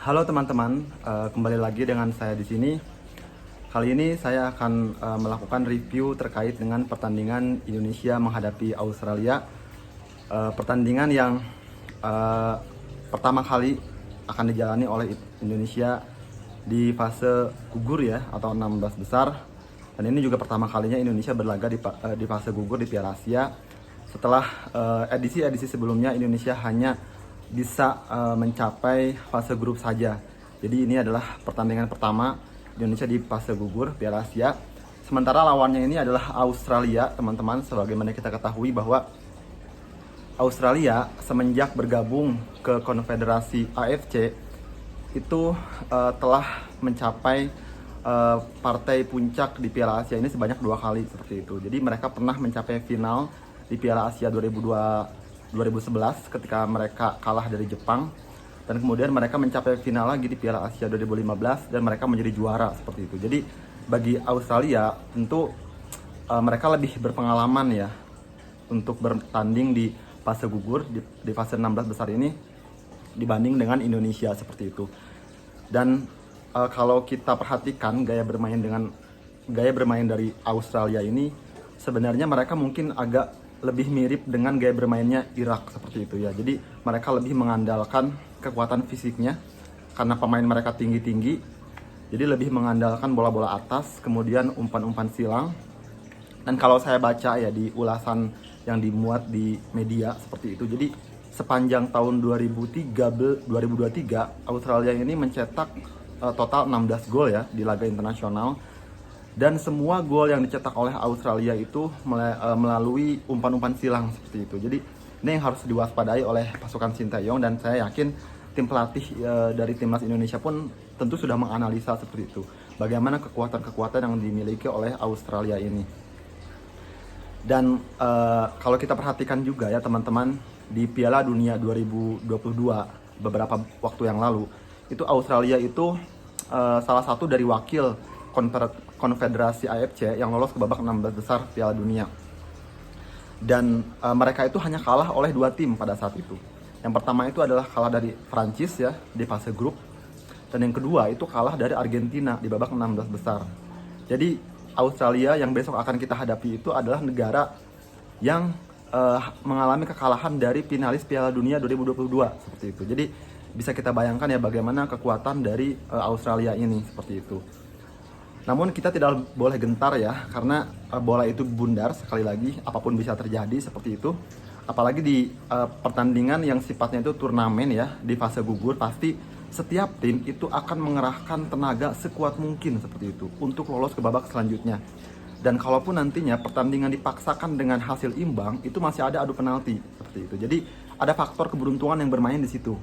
Halo teman-teman, kembali lagi dengan saya di sini. Kali ini saya akan melakukan review terkait dengan pertandingan Indonesia menghadapi Australia. Pertandingan yang pertama kali akan dijalani oleh Indonesia di fase gugur ya, atau 16 besar. Dan ini juga pertama kalinya Indonesia berlaga di fase gugur di Piala Asia. Setelah edisi-edisi sebelumnya Indonesia hanya bisa mencapai fase grup saja. Jadi ini adalah pertandingan pertama Indonesia di fase gugur Piala Asia. Sementara lawannya ini adalah Australia, teman-teman. Sebagaimana kita ketahui bahwa Australia semenjak bergabung ke Konfederasi AFC itu telah mencapai partai puncak di Piala Asia ini sebanyak 2 kali seperti itu. Jadi mereka pernah mencapai final di Piala Asia 2011 ketika mereka kalah dari Jepang, dan kemudian mereka mencapai final lagi di Piala Asia 2015 dan mereka menjadi juara seperti itu. Jadi bagi Australia tentu mereka lebih berpengalaman ya untuk bertanding di fase gugur di fase 16 besar ini dibanding dengan Indonesia seperti itu. Dan kalau kita perhatikan gaya bermain dari Australia ini, sebenarnya mereka mungkin agak lebih mirip dengan gaya bermainnya Irak seperti itu ya. Jadi mereka lebih mengandalkan kekuatan fisiknya karena pemain mereka tinggi-tinggi. Jadi lebih mengandalkan bola-bola atas, kemudian umpan-umpan silang. Dan kalau saya baca ya di ulasan yang dimuat di media seperti itu. Jadi sepanjang tahun 2023 Australia ini mencetak total 16 gol ya di laga internasional. Dan semua gol yang dicetak oleh Australia itu melalui umpan-umpan silang seperti itu. Jadi ini yang harus diwaspadai oleh pasukan Sinteyong, dan saya yakin tim pelatih dari timnas Indonesia pun tentu sudah menganalisa seperti itu. Bagaimana kekuatan-kekuatan yang dimiliki oleh Australia ini. Dan kalau kita perhatikan juga ya teman-teman, di Piala Dunia 2022 beberapa waktu yang lalu, itu Australia itu salah satu dari wakil Konfederasi AFC yang lolos ke babak 16 besar Piala Dunia. Dan mereka itu hanya kalah oleh 2 tim pada saat itu. Yang pertama itu adalah kalah dari Prancis ya di fase grup, dan yang kedua itu kalah dari Argentina di babak 16 besar. Jadi Australia yang besok akan kita hadapi itu adalah negara yang mengalami kekalahan dari finalis Piala Dunia 2022 seperti itu. Jadi bisa kita bayangkan ya bagaimana kekuatan dari Australia ini seperti itu. Namun kita tidak boleh gentar ya, karena bola itu bundar, sekali lagi apapun bisa terjadi seperti itu. Apalagi di pertandingan yang sifatnya itu turnamen ya, di fase gugur, pasti setiap tim itu akan mengerahkan tenaga sekuat mungkin seperti itu untuk lolos ke babak selanjutnya. Dan kalaupun nantinya pertandingan dipaksakan dengan hasil imbang, itu masih ada adu penalti seperti itu. Jadi ada faktor keberuntungan yang bermain di situ.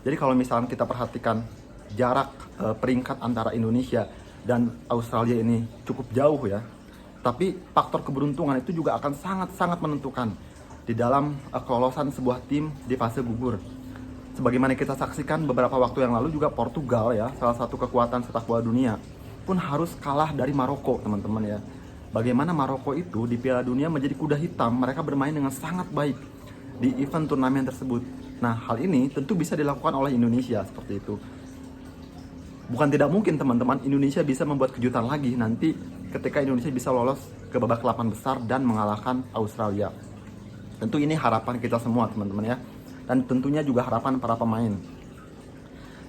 Jadi kalau misalnya kita perhatikan jarak peringkat antara Indonesia dan Australia ini cukup jauh ya, tapi faktor keberuntungan itu juga akan sangat-sangat menentukan di dalam kelolosan sebuah tim di fase gugur. Sebagaimana kita saksikan beberapa waktu yang lalu juga, Portugal ya, salah satu kekuatan sepak bola dunia, pun harus kalah dari Maroko teman-teman ya. Bagaimana Maroko itu di Piala Dunia menjadi kuda hitam, mereka bermain dengan sangat baik di event turnamen tersebut. Nah hal ini tentu bisa dilakukan oleh Indonesia seperti itu. Bukan tidak mungkin teman-teman, Indonesia bisa membuat kejutan lagi nanti ketika Indonesia bisa lolos ke babak 8 besar dan mengalahkan Australia. Tentu ini harapan kita semua teman-teman ya, dan tentunya juga harapan para pemain.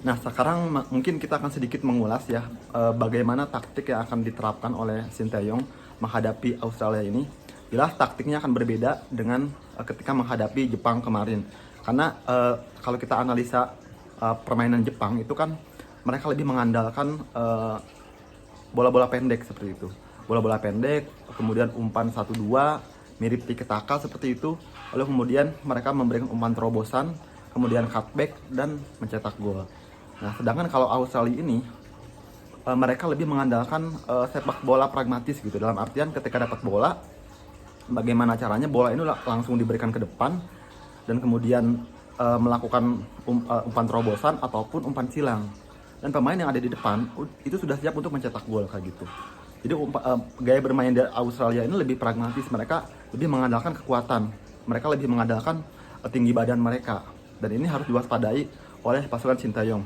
Nah sekarang mungkin kita akan sedikit mengulas ya bagaimana taktik yang akan diterapkan oleh Sinteyong menghadapi Australia ini. Jelas taktiknya akan berbeda dengan ketika menghadapi Jepang kemarin. Karena kalau kita analisa permainan Jepang itu kan mereka lebih mengandalkan bola-bola pendek seperti itu. Bola-bola pendek, kemudian umpan 1-2, mirip tiki taka seperti itu. Lalu kemudian mereka memberikan umpan terobosan, kemudian cutback dan mencetak gol. Nah, sedangkan kalau Australia ini mereka lebih mengandalkan sepak bola pragmatis gitu. Dalam artian ketika dapat bola, bagaimana caranya bola ini langsung diberikan ke depan dan kemudian melakukan umpan terobosan ataupun umpan silang. Dan pemain yang ada di depan itu sudah siap untuk mencetak gol kayak gitu. Jadi gaya bermain dari Australia ini lebih pragmatis, mereka lebih mengandalkan kekuatan, mereka lebih mengandalkan tinggi badan mereka, dan ini harus diwaspadai oleh pasukan Sinteyong.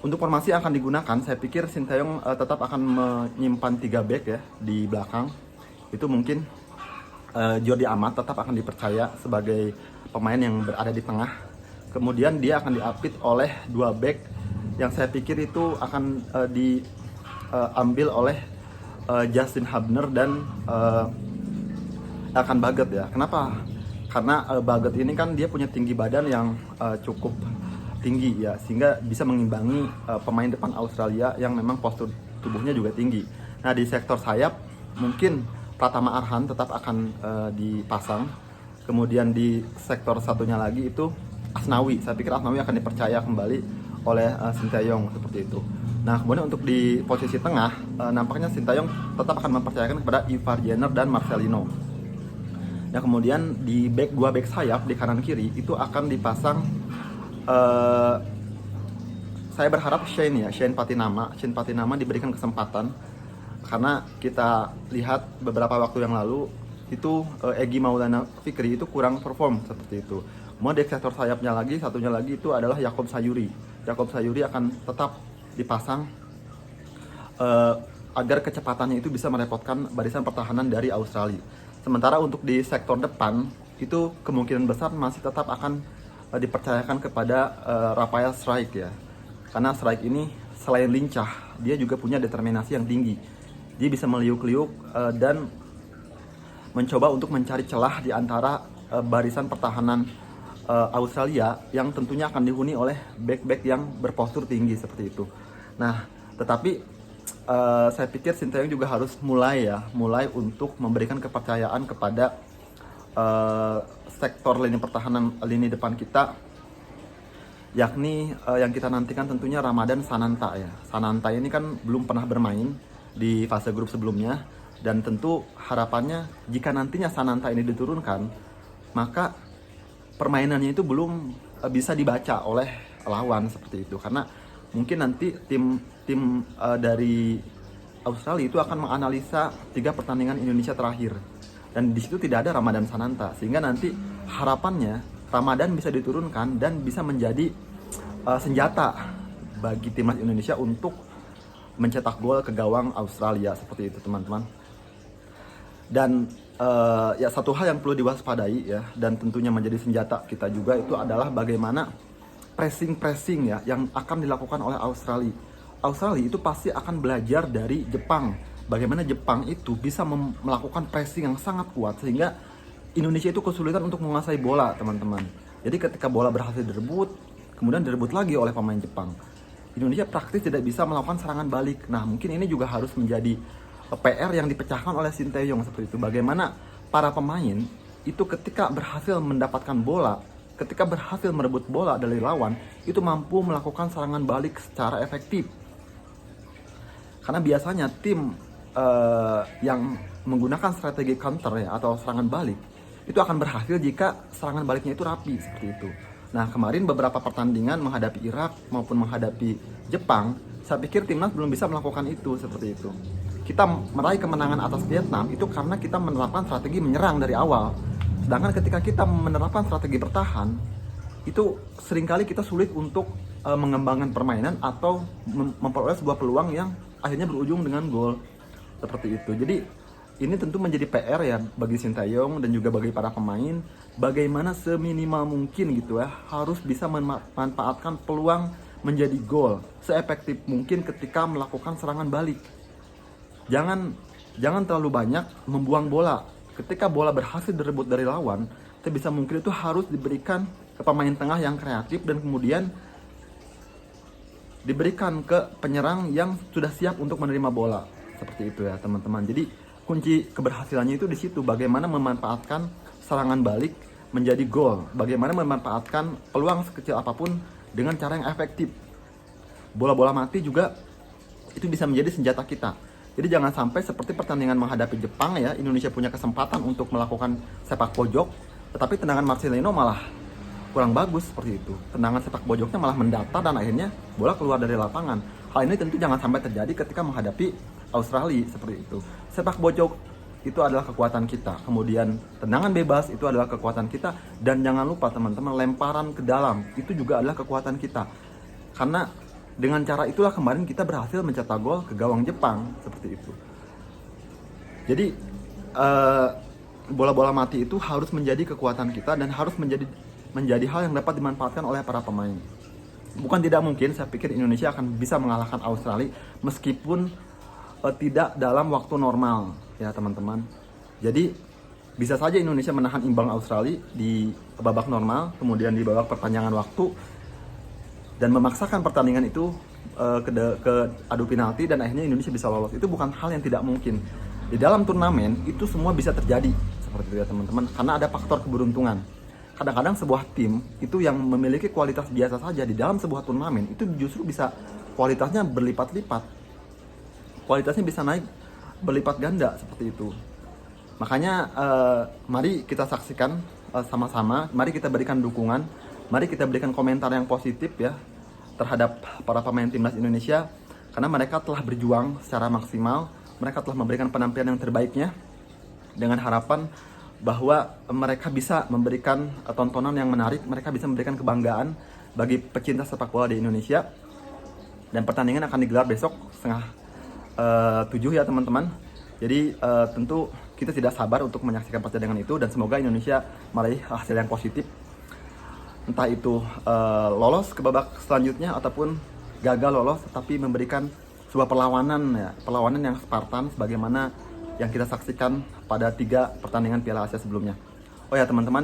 Untuk formasi yang akan digunakan, saya pikir Sinteyong tetap akan menyimpan 3 back ya di belakang. Itu mungkin Jordi Amat tetap akan dipercaya sebagai pemain yang berada di tengah. Kemudian dia akan diapit oleh 2 back yang saya pikir itu akan diambil oleh Justin Hubner dan Elkan Baggett ya. Kenapa? Karena Baggett ini kan dia punya tinggi badan yang cukup tinggi ya, sehingga bisa mengimbangi pemain depan Australia yang memang postur tubuhnya juga tinggi. Nah, di sektor sayap mungkin Pratama Arhan tetap akan dipasang. Kemudian di sektor satunya lagi itu Asnawi. Saya pikir Asnawi akan dipercaya kembali oleh Sinteyong seperti itu. Nah, kemudian untuk di posisi tengah nampaknya Sinteyong tetap akan mempercayakan kepada Ivar Jenner dan Marcelino. Nah, kemudian di dua back sayap di kanan kiri itu akan dipasang saya berharap Shane Patinama diberikan kesempatan, karena kita lihat beberapa waktu yang lalu itu Egy Maulana Fikri itu kurang perform seperti itu. Kemudian di sektor sayapnya lagi, satunya lagi itu adalah Jakob Sayuri. Jakob Sayuri akan tetap dipasang agar kecepatannya itu bisa merepotkan barisan pertahanan dari Australia. Sementara untuk di sektor depan itu kemungkinan besar masih tetap akan dipercayakan kepada Rafael Struijk ya. Karena Struijk ini selain lincah, dia juga punya determinasi yang tinggi. Dia bisa meliuk-liuk dan mencoba untuk mencari celah di antara barisan pertahanan Australia yang tentunya akan dihuni oleh back-back yang berpostur tinggi seperti itu. Nah, tetapi saya pikir Sinteyong juga harus mulai untuk memberikan kepercayaan kepada sektor lini pertahanan, lini depan kita, yakni yang kita nantikan tentunya Ramadan Sananta ya. Sananta ini kan belum pernah bermain di fase grup sebelumnya, dan tentu harapannya jika nantinya Sananta ini diturunkan, maka permainannya itu belum bisa dibaca oleh lawan seperti itu, karena mungkin nanti tim dari Australia itu akan menganalisa 3 pertandingan Indonesia terakhir. Dan di situ tidak ada Ramadan Sananta, sehingga nanti harapannya Ramadan bisa diturunkan dan bisa menjadi senjata bagi timnas Indonesia untuk mencetak gol ke gawang Australia seperti itu, teman-teman. Dan ya satu hal yang perlu diwaspadai ya, dan tentunya menjadi senjata kita juga, itu adalah bagaimana pressing ya yang akan dilakukan oleh Australia. Australia itu pasti akan belajar dari Jepang. Bagaimana Jepang itu bisa melakukan pressing yang sangat kuat sehingga Indonesia itu kesulitan untuk menguasai bola, teman-teman. Jadi ketika bola berhasil direbut, kemudian direbut lagi oleh pemain Jepang, Indonesia praktis tidak bisa melakukan serangan balik. Nah, mungkin ini juga harus menjadi PR yang dipecahkan oleh Sinteyong seperti itu. Bagaimana para pemain itu ketika berhasil mendapatkan bola, ketika berhasil merebut bola dari lawan, itu mampu melakukan serangan balik secara efektif. Karena biasanya tim yang menggunakan strategi counter ya, atau serangan balik, itu akan berhasil jika serangan baliknya itu rapi seperti itu. Nah, kemarin beberapa pertandingan menghadapi Irak maupun menghadapi Jepang, saya pikir timnas belum bisa melakukan itu seperti itu. Kita meraih kemenangan atas Vietnam itu karena kita menerapkan strategi menyerang dari awal. Sedangkan ketika kita menerapkan strategi bertahan, itu seringkali kita sulit untuk mengembangkan permainan atau memperoleh sebuah peluang yang akhirnya berujung dengan gol seperti itu. Jadi ini tentu menjadi PR ya bagi Sinteyong dan juga bagi para pemain, bagaimana seminimal mungkin gitu ya harus bisa memanfaatkan peluang menjadi gol seefektif mungkin ketika melakukan serangan balik. Jangan terlalu banyak membuang bola. Ketika bola berhasil direbut dari lawan, sebisa mungkin itu harus diberikan ke pemain tengah yang kreatif dan kemudian diberikan ke penyerang yang sudah siap untuk menerima bola. Seperti itu ya, teman-teman. Jadi kunci keberhasilannya itu di situ, bagaimana memanfaatkan serangan balik menjadi gol, bagaimana memanfaatkan peluang sekecil apapun dengan cara yang efektif. Bola-bola mati juga itu bisa menjadi senjata kita. Jadi jangan sampai seperti pertandingan menghadapi Jepang ya, Indonesia punya kesempatan untuk melakukan sepak pojok, tetapi tendangan Marcelino malah kurang bagus seperti itu. Tendangan sepak pojoknya malah mendatar dan akhirnya bola keluar dari lapangan. Hal ini tentu jangan sampai terjadi ketika menghadapi Australia seperti itu. Sepak pojok itu adalah kekuatan kita. Kemudian tendangan bebas itu adalah kekuatan kita, dan jangan lupa teman-teman, lemparan ke dalam itu juga adalah kekuatan kita. Karena Dengan cara itulah kemarin kita berhasil mencetak gol ke gawang Jepang seperti itu. Jadi bola-bola mati itu harus menjadi kekuatan kita dan harus menjadi hal yang dapat dimanfaatkan oleh para pemain. Bukan tidak mungkin, saya pikir Indonesia akan bisa mengalahkan Australia meskipun tidak dalam waktu normal ya teman-teman. Jadi bisa saja Indonesia menahan imbang Australia di babak normal, kemudian di babak perpanjangan waktu dan memaksakan pertandingan itu ke adu penalti dan akhirnya Indonesia bisa lolos. Itu bukan hal yang tidak mungkin. Di dalam turnamen itu semua bisa terjadi seperti itu ya teman-teman, karena ada faktor keberuntungan. Kadang-kadang sebuah tim itu yang memiliki kualitas biasa saja di dalam sebuah turnamen itu justru bisa kualitasnya berlipat-lipat, kualitasnya bisa naik berlipat ganda seperti itu. Makanya mari kita saksikan sama-sama, mari kita berikan dukungan, mari kita berikan komentar yang positif ya terhadap para pemain timnas Indonesia, karena mereka telah berjuang secara maksimal. Mereka telah memberikan penampilan yang terbaiknya dengan harapan bahwa mereka bisa memberikan tontonan yang menarik, mereka bisa memberikan kebanggaan bagi pecinta sepak bola di Indonesia. Dan pertandingan akan digelar besok 6:30 ya teman-teman. Jadi tentu kita tidak sabar untuk menyaksikan pertandingan itu dan semoga Indonesia meraih hasil yang positif. Entah itu lolos ke babak selanjutnya ataupun gagal lolos, tapi memberikan sebuah perlawanan yang Spartan sebagaimana yang kita saksikan pada 3 pertandingan Piala Asia sebelumnya. Oh ya teman-teman,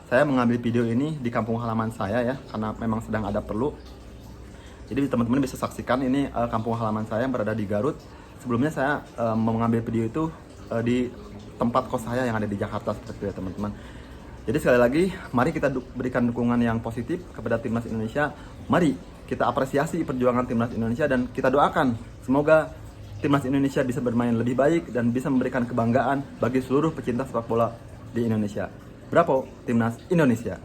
saya mengambil video ini di kampung halaman saya ya, karena memang sedang ada perlu. Jadi teman-teman bisa saksikan ini kampung halaman saya yang berada di Garut. Sebelumnya saya mengambil video itu di tempat kos saya yang ada di Jakarta seperti itu ya teman-teman. Jadi sekali lagi, mari kita berikan dukungan yang positif kepada timnas Indonesia. Mari kita apresiasi perjuangan timnas Indonesia dan kita doakan semoga timnas Indonesia bisa bermain lebih baik dan bisa memberikan kebanggaan bagi seluruh pecinta sepak bola di Indonesia. Bravo timnas Indonesia.